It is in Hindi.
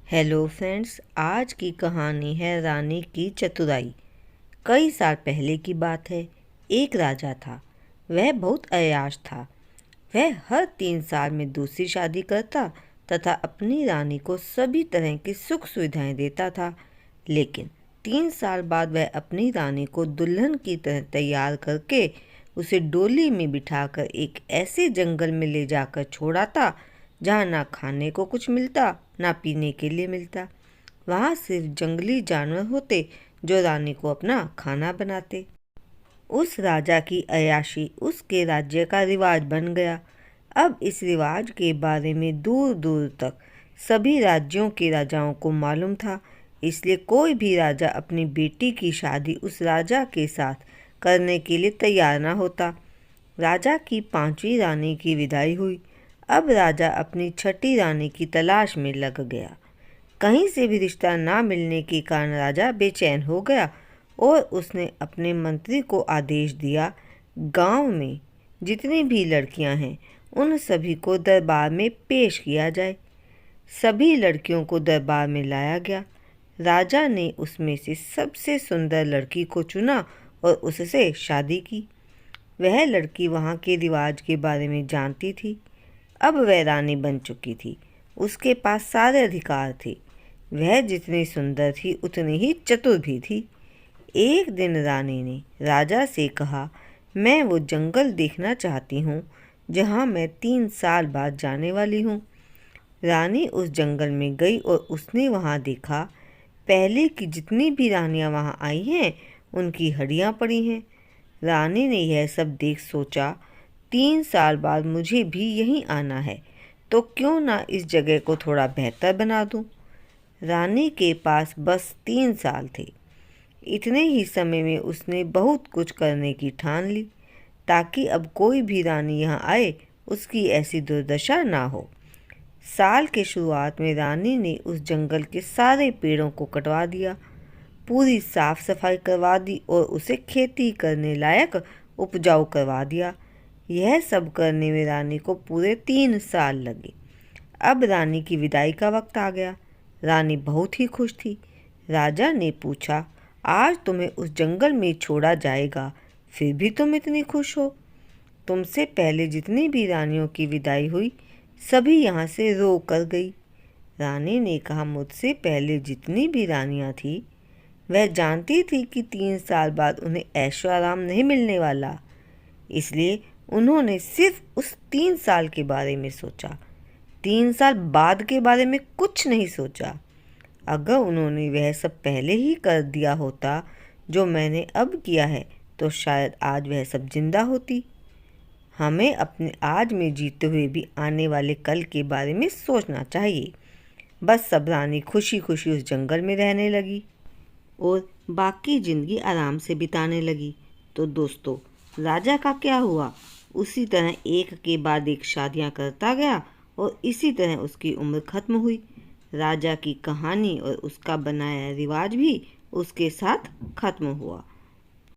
हेलो फ्रेंड्स, आज की कहानी है रानी की चतुराई। कई साल पहले की बात है। एक राजा था। वह बहुत अय्याश था। वह हर 3 साल में दूसरी शादी करता तथा अपनी रानी को सभी तरह की सुख सुविधाएं देता था। लेकिन 3 साल बाद वह अपनी रानी को दुल्हन की तरह तैयार करके उसे डोली में बिठाकर एक ऐसे जंगल में ले जाकर छोड़ाता जहाँ ना खाने को कुछ मिलता ना पीने के लिए मिलता। वहाँ सिर्फ जंगली जानवर होते जो रानी को अपना खाना बनाते। उस राजा की अय्याशी उसके राज्य का रिवाज बन गया। अब इस रिवाज के बारे में दूर दूर तक सभी राज्यों के राजाओं को मालूम था। इसलिए कोई भी राजा अपनी बेटी की शादी उस राजा के साथ करने के लिए तैयार ना होता। राजा की 5वीं रानी की विदाई हुई। अब राजा अपनी 6ठी रानी की तलाश में लग गया। कहीं से भी रिश्ता ना मिलने के कारण राजा बेचैन हो गया और उसने अपने मंत्री को आदेश दिया, गांव में जितनी भी लड़कियां हैं उन सभी को दरबार में पेश किया जाए। सभी लड़कियों को दरबार में लाया गया। राजा ने उसमें से सबसे सुंदर लड़की को चुना और उससे शादी की। वह लड़की वहाँ के रिवाज के बारे में जानती थी। अब वह रानी बन चुकी थी। उसके पास सारे अधिकार थे। वह जितनी सुंदर थी उतनी ही चतुर भी थी। एक दिन रानी ने राजा से कहा, मैं वो जंगल देखना चाहती हूँ जहाँ मैं 3 साल बाद जाने वाली हूँ। रानी उस जंगल में गई और उसने वहाँ देखा, पहले की जितनी भी रानियाँ वहाँ आई हैं उनकी हड्डियाँ पड़ी हैं। रानी ने यह सब देख सोचा, 3 साल बाद मुझे भी यहीं आना है, तो क्यों ना इस जगह को थोड़ा बेहतर बना दूं। रानी के पास बस 3 साल थे। इतने ही समय में उसने बहुत कुछ करने की ठान ली ताकि अब कोई भी रानी यहाँ आए उसकी ऐसी दुर्दशा ना हो। साल के शुरुआत में रानी ने उस जंगल के सारे पेड़ों को कटवा दिया, पूरी साफ सफाई करवा दी और उसे खेती करने लायक उपजाऊ करवा दिया। यह सब करने में रानी को पूरे 3 साल लगे। अब रानी की विदाई का वक्त आ गया। रानी बहुत ही खुश थी। राजा ने पूछा, आज तुम्हें उस जंगल में छोड़ा जाएगा, फिर भी तुम इतनी खुश हो? तुमसे पहले जितनी भी रानियों की विदाई हुई सभी यहाँ से रो कर गई। रानी ने कहा, मुझसे पहले जितनी भी रानियाँ थी वह जानती थी कि 3 साल बाद उन्हें ऐशो आराम नहीं मिलने वाला, इसलिए उन्होंने सिर्फ उस 3 साल के बारे में सोचा। 3 साल बाद के बारे में कुछ नहीं सोचा। अगर उन्होंने वह सब पहले ही कर दिया होता जो मैंने अब किया है तो शायद आज वह सब जिंदा होती। हमें अपने आज में जीते हुए भी आने वाले कल के बारे में सोचना चाहिए। बस सब रानी खुशी खुशी उस जंगल में रहने लगी और बाकी ज़िंदगी आराम से बिताने लगी। तो दोस्तों, राजा का क्या हुआ? उसी तरह एक के बाद एक शादियां करता गया और इसी तरह उसकी उम्र खत्म हुई। राजा की कहानी और उसका बनाया रिवाज भी उसके साथ खत्म हुआ।